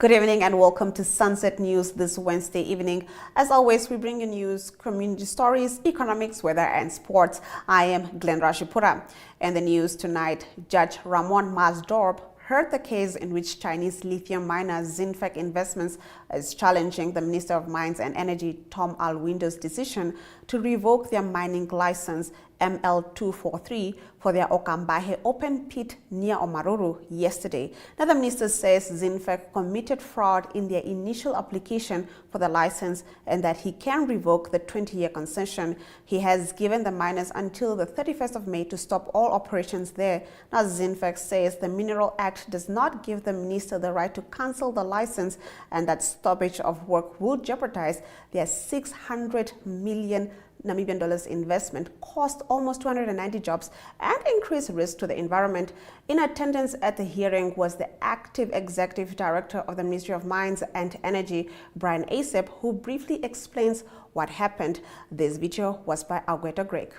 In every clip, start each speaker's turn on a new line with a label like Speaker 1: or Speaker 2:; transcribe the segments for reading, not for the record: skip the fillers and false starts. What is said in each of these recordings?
Speaker 1: Good evening and welcome to Sunset News this Wednesday evening. As always, we bring you news, community stories, economics, weather, and sports. I am Glenn Rashipura. In the news tonight, Judge Ramon Masdorp heard the case in which Chinese lithium miner Zinfec Investments is challenging the Minister of Mines and Energy Tom Alwindo's decision to revoke their mining license ML243 for their Okambahe open pit near Omaruru yesterday. Now, the minister says Zinfec committed fraud in their initial application for the license and that he can revoke the 20-year concession. He has given the miners until the 31st of May to stop all operations there. Now, Zinfec says the Mineral Act does not give the minister the right to cancel the license and that stoppage of work will jeopardize their 600 million Namibian dollars investment, cost almost 290 jobs, and increase risk to the environment. In attendance at the hearing was the active executive director of the Ministry of Mines and Energy, Brian Asep, who briefly explains what happened. This video was by Agweta Greg.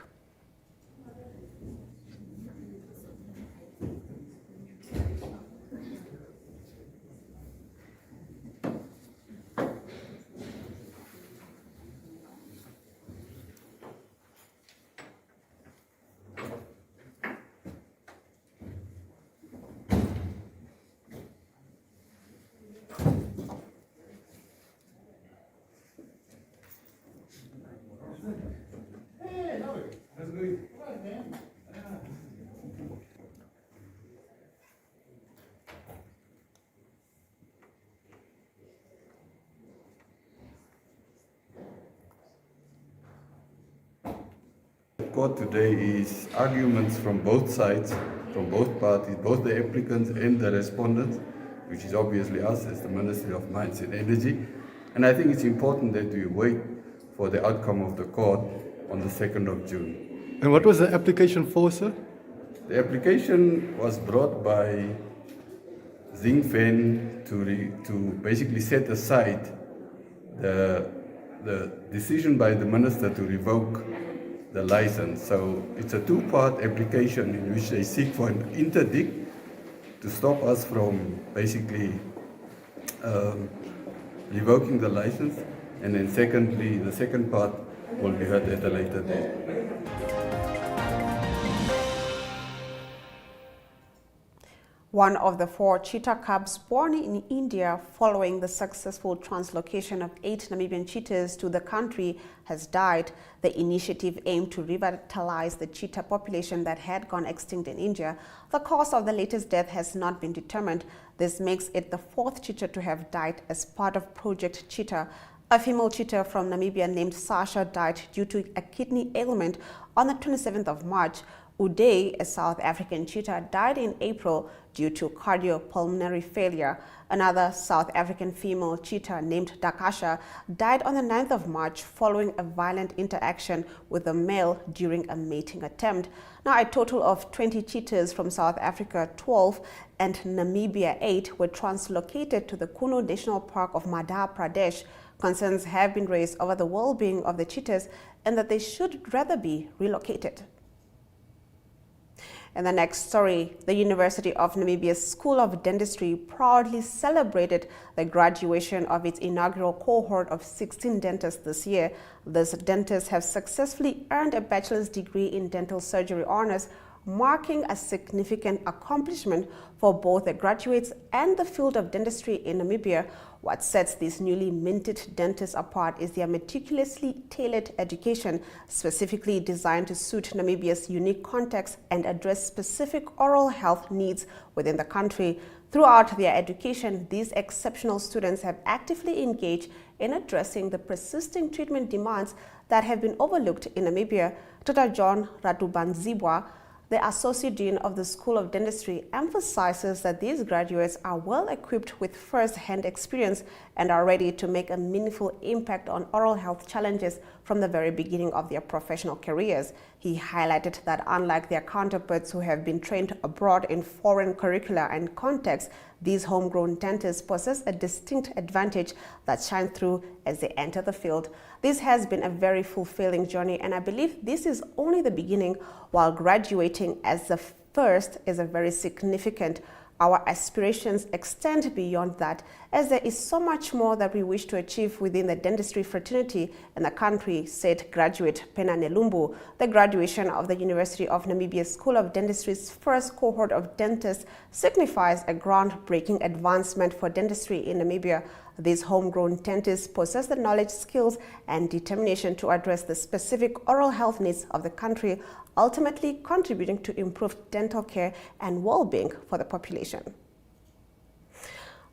Speaker 2: Court today is arguments from both sides, from both parties, both the applicants and the respondents, which is obviously us as the Ministry of Mines and Energy. And I think it's important that we wait for the outcome of the court on the 2nd of June.
Speaker 3: And what was the application for, sir?
Speaker 2: The application was brought by Zinfen to basically set aside the decision by the minister to revoke the license. So it's a two-part application in which they seek for an interdict to stop us from basically revoking the license, and then secondly, the second part will be heard at a later date.
Speaker 1: One of the 4 cheetah cubs born in India following the successful translocation of 8 Namibian cheetahs to the country has died. The initiative aimed to revitalize the cheetah population that had gone extinct in India. The cause of the latest death has not been determined. This makes it the 4th cheetah to have died as part of Project Cheetah. A female cheetah from Namibia named Sasha died due to a kidney ailment on the 27th of March. Uday, a South African cheetah, died in April due to cardiopulmonary failure. Another South African female cheetah named Dakasha died on the 9th of March following a violent interaction with a male during a mating attempt. Now, a total of 20 cheetahs from South Africa, 12, and Namibia, 8, were translocated to the Kuno National Park of Madhya Pradesh. Concerns have been raised over the well-being of the cheetahs and that they should rather be relocated. In the next story, the University of Namibia's School of Dentistry proudly celebrated the graduation of its inaugural cohort of 16 dentists this year. These dentists have successfully earned a bachelor's degree in dental surgery honors, marking a significant accomplishment for both the graduates and the field of dentistry in Namibia. What sets these newly minted dentists apart is their meticulously tailored education, specifically designed to suit Namibia's unique context and address specific oral health needs within the country. Throughout their education, these exceptional students have actively engaged in addressing the persisting treatment demands that have been overlooked in Namibia. Dr. John Ratubanzibwa, the Associate Dean of the School of Dentistry, emphasizes that these graduates are well equipped with first-hand experience and are ready to make a meaningful impact on oral health challenges from the very beginning of their professional careers. He highlighted that unlike their counterparts who have been trained abroad in foreign curricula and contexts, these homegrown dentists possess a distinct advantage that shines through as they enter the field. This has been a very fulfilling journey, and I believe this is only the beginning. While graduating as the first is a very significant Our aspirations extend beyond that, as there is so much more that we wish to achieve within the dentistry fraternity in the country, said graduate Pena Nelumbu. The graduation of the University of Namibia School of Dentistry's first cohort of dentists signifies a groundbreaking advancement for dentistry in Namibia. These homegrown dentists possess the knowledge, skills, and determination to address the specific oral health needs of the country, ultimately contributing to improved dental care and well-being for the population.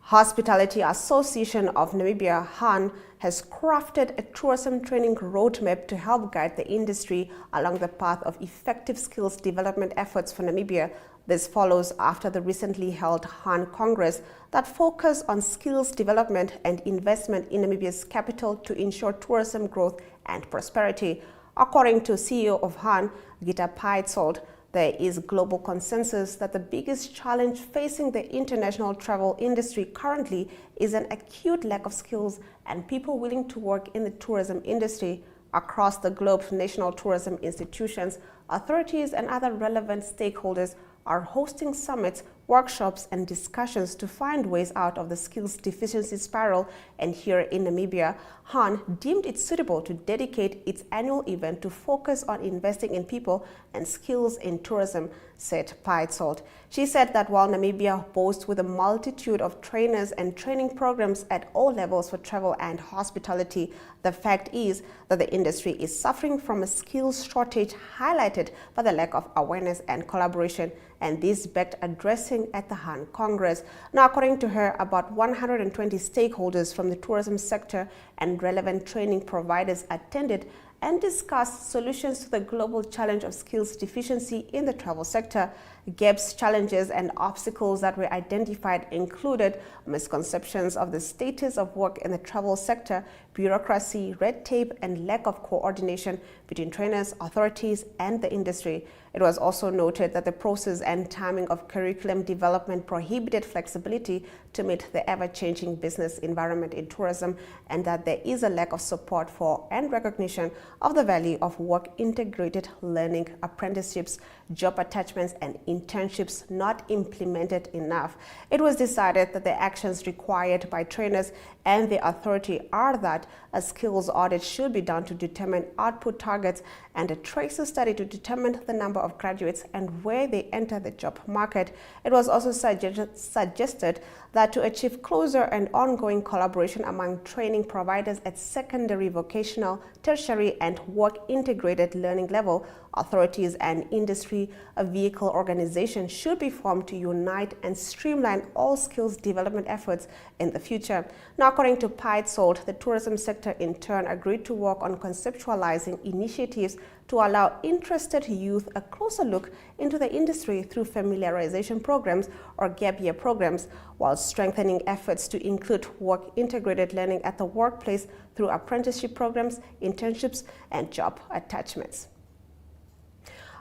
Speaker 1: Hospitality Association of Namibia, HAN, has crafted a tourism training roadmap to help guide the industry along the path of effective skills development efforts for Namibia. This follows after the recently held HAN Congress that focused on skills development and investment in Namibia's capital to ensure tourism growth and prosperity. According to CEO of HAN, Gita Paitsold, there is global consensus that the biggest challenge facing the international travel industry currently is an acute lack of skills and people willing to work in the tourism industry. Across the globe, national tourism institutions, authorities, and other relevant stakeholders are hosting summits, workshops, and discussions to find ways out of the skills deficiency spiral. And here in Namibia, HAN deemed it suitable to dedicate its annual event to focus on investing in people and skills in tourism, said Paitsold. She said that while Namibia boasts with a multitude of trainers and training programs at all levels for travel and hospitality, the fact is that the industry is suffering from a skills shortage highlighted by the lack of awareness and collaboration, and this begged addressing at the HAN Congress. Now, according to her, about 120 stakeholders from the tourism sector and relevant training providers attended and discussed solutions to the global challenge of skills deficiency in the travel sector. Gaps, challenges, and obstacles that were identified included misconceptions of the status of work in the travel sector, bureaucracy, red tape, and lack of coordination between trainers, authorities, and the industry. It was also noted that the process and timing of curriculum development prohibited flexibility to meet the ever-changing business environment in tourism, and that there is a lack of support for and recognition of the value of work-integrated learning, apprenticeships, job attachments, and internships not implemented enough. It was decided that the actions required by trainers and the authority are that a skills audit should be done to determine output targets and a tracer study to determine the number of graduates and where they enter the job market. It was also suggested that to achieve closer and ongoing collaboration among training providers at secondary, vocational, tertiary, and work-integrated learning level, authorities and industry, a vehicle organization should be formed to unite and streamline all skills development efforts in the future. Now, according to Paitsold, the tourism sector in turn agreed to work on conceptualizing initiatives to allow interested youth a closer look into the industry through familiarization programs or gap year programs, while strengthening efforts to include work-integrated learning at the workplace through apprenticeship programs, internships, and job attachments.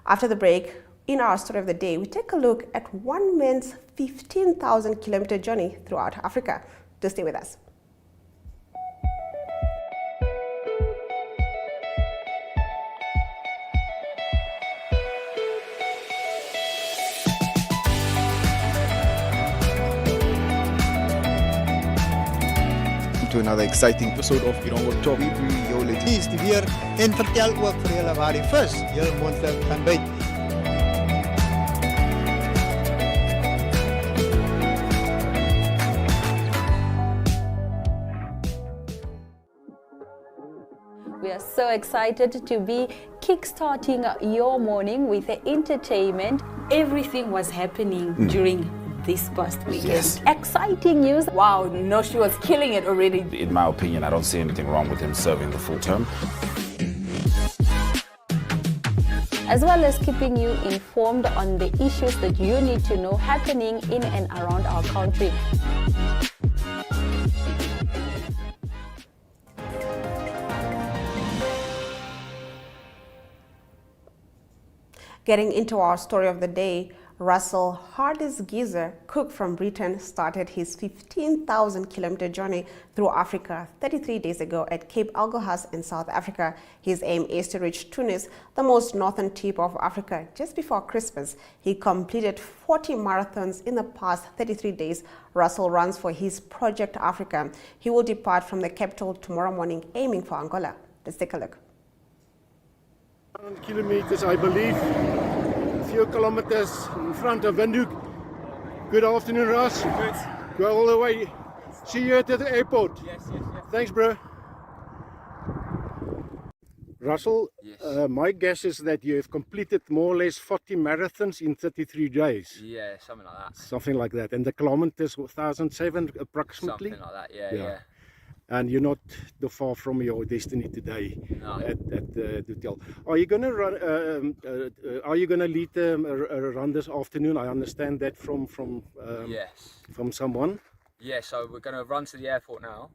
Speaker 1: After the break, in our story of the day, we take a look at one man's 15,000-kilometer journey throughout Africa. Do stay with us.
Speaker 4: To another exciting episode of Oneuptwo.
Speaker 5: Is die weer en vertel ook vir julle waar die vis julle moontlik gaan byt.
Speaker 6: We are so excited to be kickstarting your morning with the entertainment.
Speaker 7: Everything was happening during this past weekend.
Speaker 4: Yes.
Speaker 6: Exciting news.
Speaker 7: Wow, no, she was killing it already.
Speaker 8: In my opinion, I don't see anything wrong with him serving the full term.
Speaker 6: As well as keeping you informed on the issues that you need to know happening in and around our country.
Speaker 1: Getting into our story of the day, Russell, hardest geezer cook from Britain, started his 15,000-kilometer journey through Africa 33 days ago at Cape Algohas in South Africa. His aim is to reach Tunis, the most northern tip of Africa, just before Christmas. He completed 40 marathons in the past 33 days. Russell runs for his Project Africa. He will depart from the capital tomorrow morning, aiming for Angola. Let's take a look.
Speaker 3: 100 kilometers, I believe. A few kilometers in front of Windhoek. Good afternoon, Russ. Good. Go all the way. See you at the airport. Yes. Thanks, bro. Russell,
Speaker 9: Yes.
Speaker 3: my guess is that you have completed more or less 40 marathons in 33 days.
Speaker 9: Yeah, something like that.
Speaker 3: Something like that. And the kilometers, 1,007 approximately.
Speaker 9: Something like that, yeah.
Speaker 3: And you're not too far from your destiny today.
Speaker 9: No.
Speaker 3: At the hotel. Are you going to run? Are you going to lead a run this afternoon? I understand that from
Speaker 9: Yes.
Speaker 3: from someone.
Speaker 9: Yeah, so we're going to run to the airport now,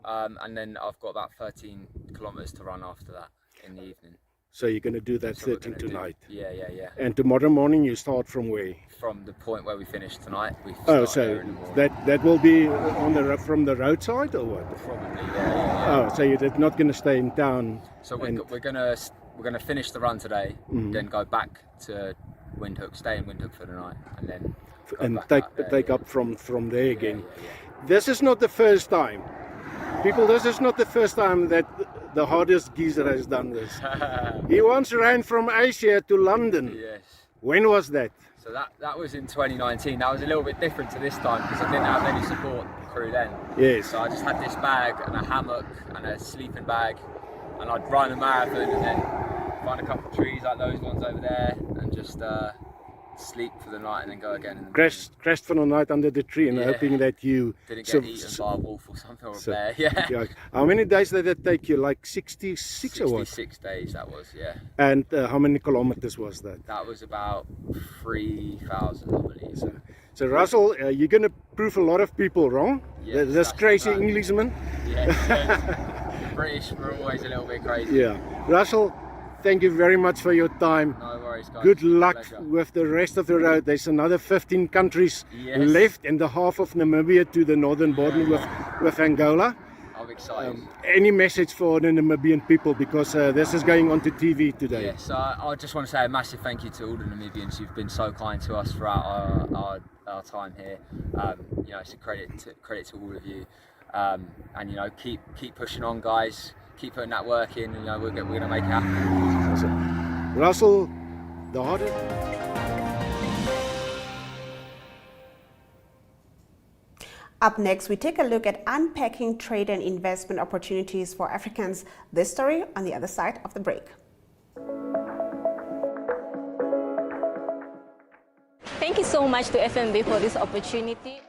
Speaker 9: and then I've got about 13 kilometers to run after that in the evening.
Speaker 3: So you're going to do that
Speaker 9: So we're
Speaker 3: 13
Speaker 9: gonna do-
Speaker 3: tonight.
Speaker 9: Yeah.
Speaker 3: And tomorrow morning you start from where?
Speaker 9: From the point where we finished tonight, we
Speaker 3: Oh,
Speaker 9: start
Speaker 3: so
Speaker 9: there in the morning.
Speaker 3: that will be on from the roadside or what?
Speaker 9: Probably, yeah.
Speaker 3: Oh, so you're not going to stay in town.
Speaker 9: So
Speaker 3: and-
Speaker 9: we're gonna finish the run today, then go back to Windhoek, stay in Windhoek for the night, and then go
Speaker 3: and
Speaker 9: back
Speaker 3: take
Speaker 9: out there,
Speaker 3: take
Speaker 9: yeah.
Speaker 3: up from there again.
Speaker 9: Yeah.
Speaker 3: This is not the first time. People, this is not the first time that the hardest geezer has done this. He once ran from Asia to London.
Speaker 9: Yes.
Speaker 3: When was that?
Speaker 9: So that was in 2019. That was a little bit different to this time because I didn't have any support crew then.
Speaker 3: Yes.
Speaker 9: So I just had this bag and a hammock and a sleeping bag, and I'd run a marathon and then find a couple of trees like those ones over there and just sleep for the night and then go again. And
Speaker 3: Crashed for the night under the tree and
Speaker 9: Yeah.
Speaker 3: hoping that you
Speaker 9: didn't get eaten by a wolf or something or a bear. Yeah.
Speaker 3: yeah. How many days did it take you? Like 66 or what?
Speaker 9: 66 days that was, yeah.
Speaker 3: And how many kilometers was that?
Speaker 9: That was about 3,000, I believe.
Speaker 3: So Russell, you're going to prove a lot of people wrong.
Speaker 9: Yes,
Speaker 3: This
Speaker 9: that's
Speaker 3: crazy
Speaker 9: the plan.
Speaker 3: Englishman.
Speaker 9: Yeah. The British were always a little bit crazy.
Speaker 3: Yeah. Russell, thank you very much for your time.
Speaker 9: No worries, guys.
Speaker 3: Good luck
Speaker 9: Pleasure.
Speaker 3: with the rest of the road. There's another 15 countries
Speaker 9: Yes.
Speaker 3: left and the half of Namibia to the northern border with Angola.
Speaker 9: I'm excited.
Speaker 3: Any message for the Namibian people, because this is going on to TV today?
Speaker 9: Yes, I just want to say a massive thank you to all the Namibians who've been so kind to us throughout our time here. You know, it's a credit to all of you. And you know, keep pushing on, guys. Keep putting that work in. You know, we're gonna make it happen.
Speaker 3: Russell, the hardest.
Speaker 1: Up next, we take a look at unpacking trade and investment opportunities for Africans. This story on the other side of the break.
Speaker 6: Thank you so much to FNB for this opportunity.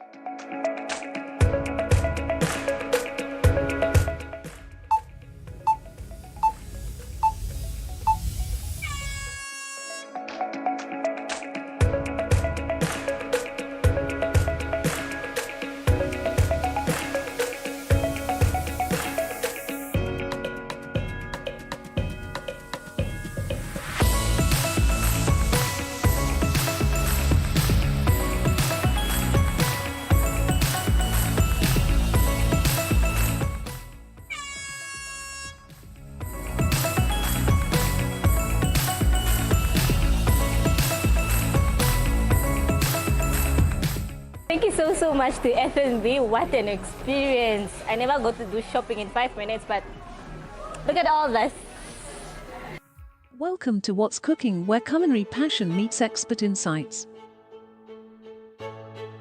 Speaker 6: Thank you so much to FNB. What an experience. I never got to do shopping in 5 minutes, but look at all this.
Speaker 10: Welcome to What's Cooking, where culinary passion meets expert insights.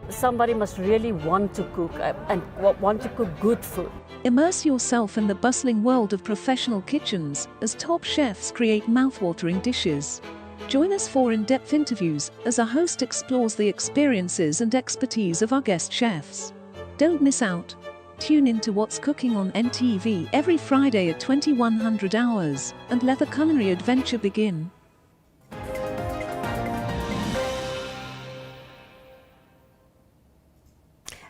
Speaker 7: Somebody must really want to cook and want to cook good food.
Speaker 10: Immerse yourself in the bustling world of professional kitchens as top chefs create mouthwatering dishes. Join us for in-depth interviews as our host explores the experiences and expertise of our guest chefs. Don't miss out. Tune in to What's Cooking on NTV every Friday at 2100 hours and let the culinary adventure begin.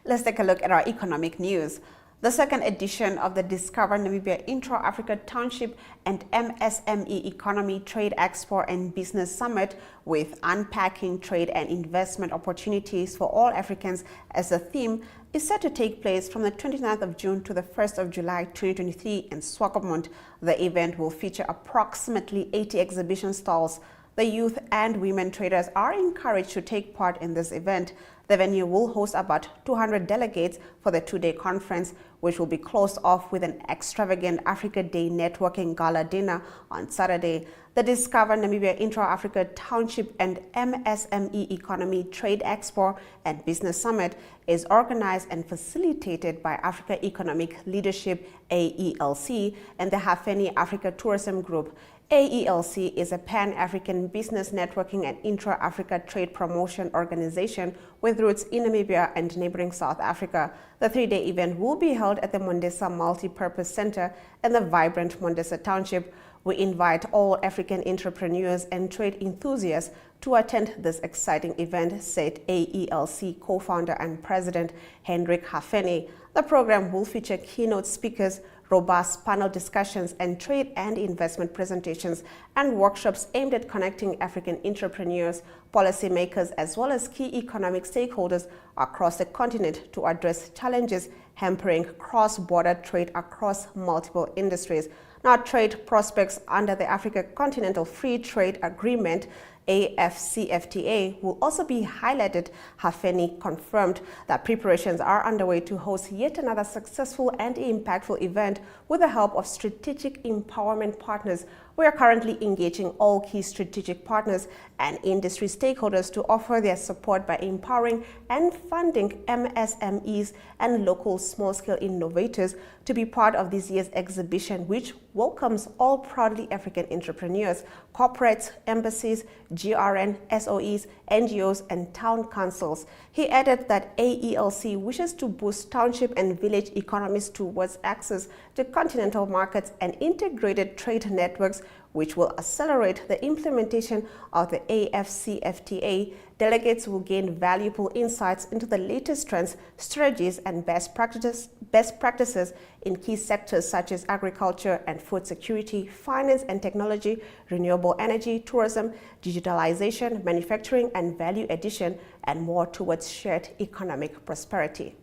Speaker 1: Let's take a look at our economic news. The second edition of the Discover Namibia Intra-Africa Township and MSME Economy Trade Expo and Business Summit, with unpacking trade and investment opportunities for all Africans as a theme, is set to take place from the 29th of June to the 1st of July 2023 in Swakopmund. The event will feature approximately 80 exhibition stalls. The youth and women traders are encouraged to take part in this event. The venue will host about 200 delegates for the two-day conference, which will be closed off with an extravagant Africa Day networking gala dinner on Saturday. The Discover Namibia Intra-Africa Township and MSME Economy Trade Expo and Business Summit is organized and facilitated by Africa Economic Leadership, AELC, and the Hafeni Africa Tourism Group. AELC is a pan-African business networking and intra-Africa trade promotion organization with roots in Namibia and neighboring South Africa. The three-day event will be held at the Mondesa Multi-Purpose Center in the vibrant Mondesa Township. We invite all African entrepreneurs and trade enthusiasts to attend this exciting event, said AELC co-founder and president Hendrik Hafeni. The program will feature keynote speakers, robust panel discussions, and trade and investment presentations and workshops aimed at connecting African entrepreneurs, policymakers, as well as key economic stakeholders across the continent to address challenges hampering cross-border trade across multiple industries. Now, trade prospects under the Africa Continental Free Trade Agreement AFCFTA will also be highlighted. Hafeni confirmed that preparations are underway to host yet another successful and impactful event with the help of strategic empowerment partners. We are currently engaging all key strategic partners and industry stakeholders to offer their support by empowering and funding MSMEs and local small-scale innovators to be part of this year's exhibition, which welcomes all proudly African entrepreneurs, corporates, embassies, GRN, SOEs, NGOs, and town councils. He added that AELC wishes to boost township and village economies towards access to continental markets and integrated trade networks, which will accelerate the implementation of the AFCFTA. Delegates will gain valuable insights into the latest trends, strategies, and best practices in key sectors such as agriculture and food security, finance and technology, renewable energy, tourism, digitalization, manufacturing and value addition, and more towards shared economic prosperity.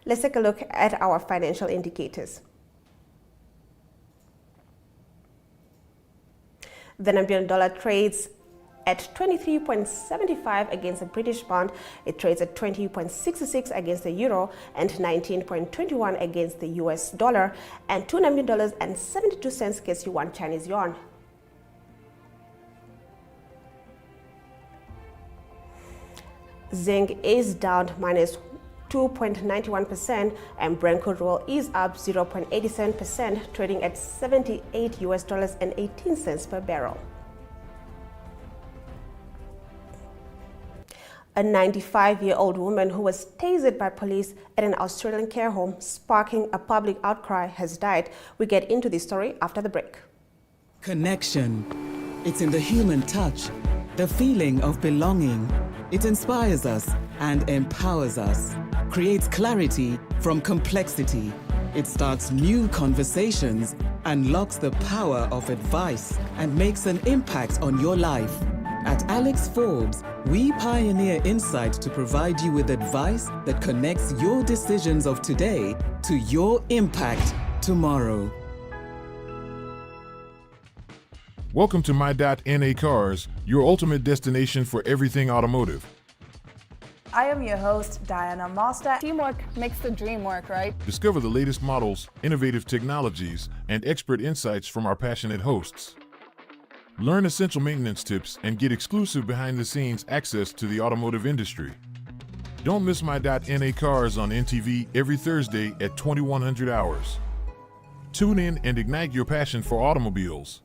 Speaker 1: Let's take a look at our financial indicators. The Namibian dollar trades at 23.75 against the British pound. It trades at 20.66 against the euro and 19.21 against the US dollar, and 2 Namibian dollars and 72 cents gets you 1 Chinese yuan. Zinc is down minus 2.91%, and Brent crude oil is up 0.87%, trading at $78.18 per barrel. A 95-year-old woman who was tasered by police at an Australian care home, sparking a public outcry, has died. We get into this story after the break.
Speaker 11: Connection. It's in the human touch, the feeling of belonging. It inspires us and empowers us, creates clarity from complexity. It starts new conversations, unlocks the power of advice, and makes an impact on your life. At Alex Forbes, we pioneer insight to provide you with advice that connects your decisions of today to your impact tomorrow.
Speaker 12: Welcome to My.NA Cars, your ultimate destination for everything automotive.
Speaker 13: I am your host, Diana Master.
Speaker 6: Teamwork makes the dream work, right?
Speaker 12: Discover the latest models, innovative technologies, and expert insights from our passionate hosts. Learn essential maintenance tips and get exclusive behind-the-scenes access to the automotive industry. Don't miss My.NA Cars on NTV every Thursday at 2100 hours. Tune in and ignite your passion for automobiles.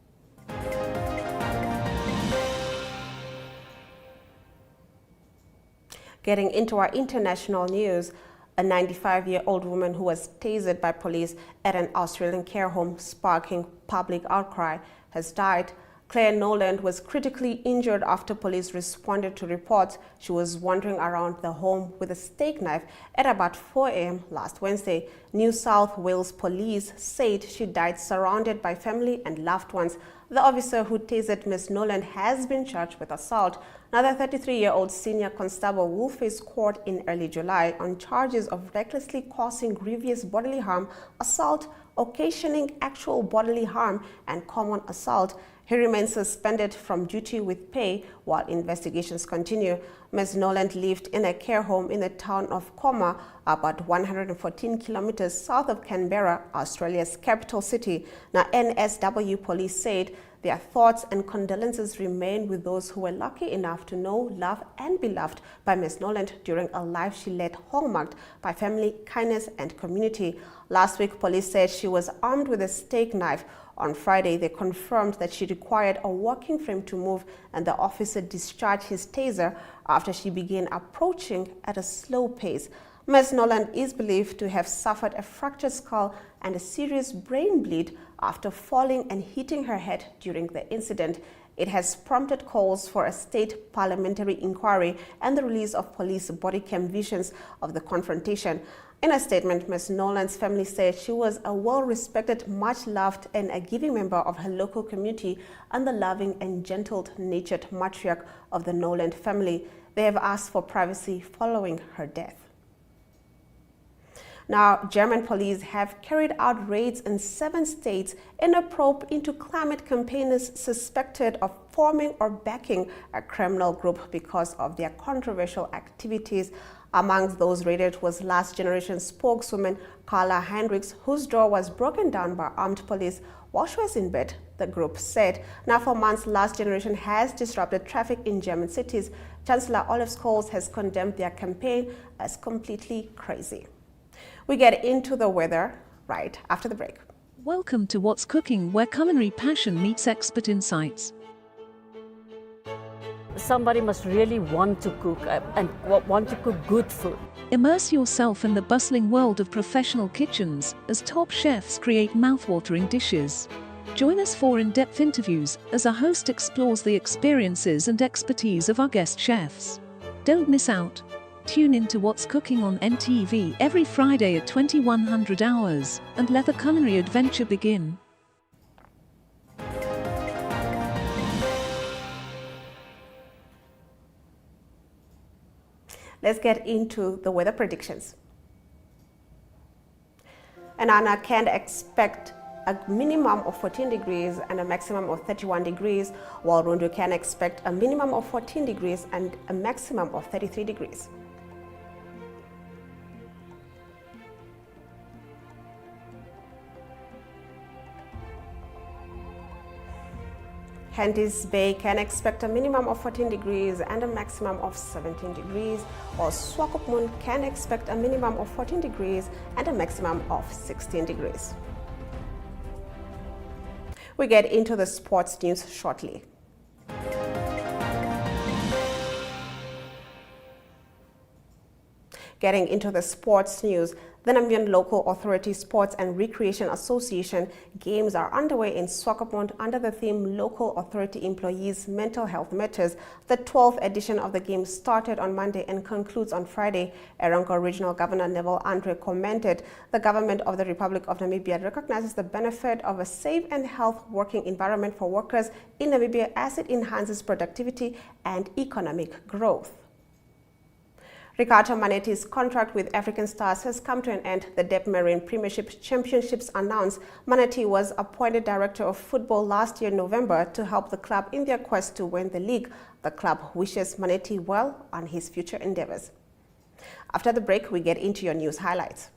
Speaker 1: Getting into our international news, a 95-year-old woman who was tasered by police at an Australian care home, sparking public outcry, has died. Claire Noland was critically injured after police responded to reports she was wandering around the home with a steak knife at about 4 a.m. last Wednesday. New South Wales police said she died surrounded by family and loved ones. The officer who tasered Ms. Noland has been charged with assault. Now, the 33-year-old senior constable will face court in early July on charges of recklessly causing grievous bodily harm, assault, occasioning actual bodily harm, and common assault. He remains suspended from duty with pay while investigations continue. Ms. Noland lived in a care home in the town of Coma, about 114 kilometers south of Canberra, Australia's capital city. Now, NSW police said their thoughts and condolences remain with those who were lucky enough to know, love, and be loved by Ms. Noland during a life she led hallmarked by family, kindness, and community. Last week, police said she was armed with a steak knife. On Friday, they confirmed that she required a walking frame to move, and the officer discharged his taser after she began approaching at a slow pace. Ms. Noland is believed to have suffered a fractured skull and a serious brain bleed after falling and hitting her head during the incident. It has prompted calls for a state parliamentary inquiry and the release of police body cam visions of the confrontation. In a statement, Ms. Noland's family said she was a well-respected, much-loved, and a giving member of her local community and the loving and gentle-natured matriarch of the Noland family. They have asked for privacy following her death. Now, German police have carried out raids in 7 states in a probe into climate campaigners suspected of forming or backing a criminal group because of their controversial activities. Amongst those raided was Last Generation spokeswoman Carla Hendricks, whose door was broken down by armed police while she was in bed, the group said. Now, for months, Last Generation has disrupted traffic in German cities. Chancellor Olaf Scholz has condemned their campaign as completely crazy. We get into the weather right after the break.
Speaker 10: Welcome to What's Cooking, where culinary passion meets expert insights.
Speaker 7: Somebody must really want to cook and want to cook good food.
Speaker 10: Immerse yourself in the bustling world of professional kitchens as top chefs create mouth-watering dishes. Join us for in-depth interviews as our host explores the experiences and expertise of our guest chefs. Don't miss out. Tune in to What's Cooking on NTV every Friday at 2100 hours and let the culinary adventure begin.
Speaker 1: Let's get into the weather predictions. Anana can expect a minimum of 14 degrees and a maximum of 31 degrees, while Rundu can expect a minimum of 14 degrees and a maximum of 33 degrees. Henties Bay can expect a minimum of 14 degrees and a maximum of 17 degrees, while Swakopmund can expect a minimum of 14 degrees and a maximum of 16 degrees. We get into the sports news shortly. Getting into the sports news, the Namibian Local Authority Sports and Recreation Association games are underway in Swakopmund under the theme Local Authority Employees Mental Health Matters. The 12th edition of the games started on Monday and concludes on Friday. Erongo Regional Governor Neville Andre commented the government of the Republic of Namibia recognizes the benefit of a safe and healthy working environment for workers in Namibia as it enhances productivity and economic growth. Ricardo Manetti's contract with African Stars has come to an end. The Dep Marine Premiership Championships announced Manetti was appointed Director of Football last year in November to help the club in their quest to win the league. The club wishes Manetti well on his future endeavors. After the break, we get into your news highlights.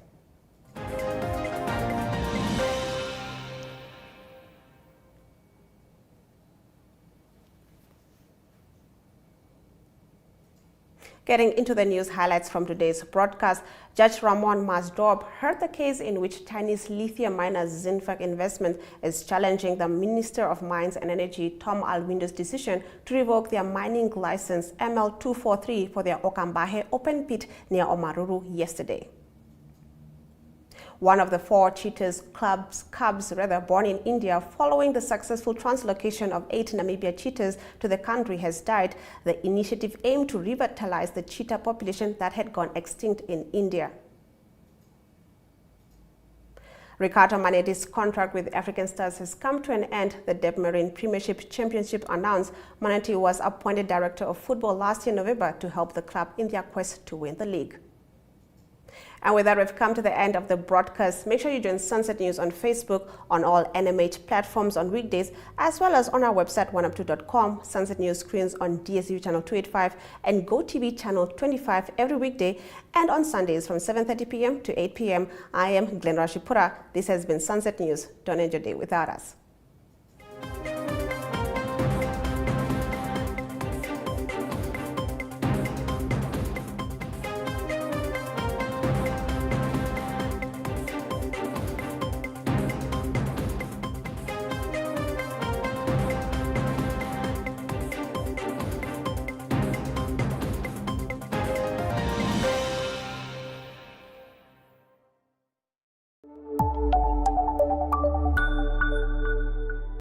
Speaker 1: Getting into the news highlights from today's broadcast, Judge Ramon Masdorp heard the case in which Chinese lithium miner Zinfang Investment is challenging the Minister of Mines and Energy Tom Alwindo's decision to revoke their mining license ML243 for their Okambahe open pit near Omaruru yesterday. one of the 4 cheetahs cubs born in India following the successful translocation of 8 Namibia cheetahs to the country has died. The initiative aimed to revitalize the cheetah population that had gone extinct in India. Ricardo Manetti's contract with African Stars has come to an end. The Deb Marine Premiership Championship announced Manetti was appointed Director of Football last year November to help the club in their quest to win the league. And with that, we've come to the end of the broadcast. Make sure you join Sunset News on Facebook, on all NMH platforms on weekdays, as well as on our website, oneuptwo.com. Sunset News screens on DSTV channel 285 and GoTV channel 25 every weekday, and on Sundays from 7:30 p.m. to 8 p.m. I am Glenn Rashipura. This has been Sunset News. Don't end your day without us.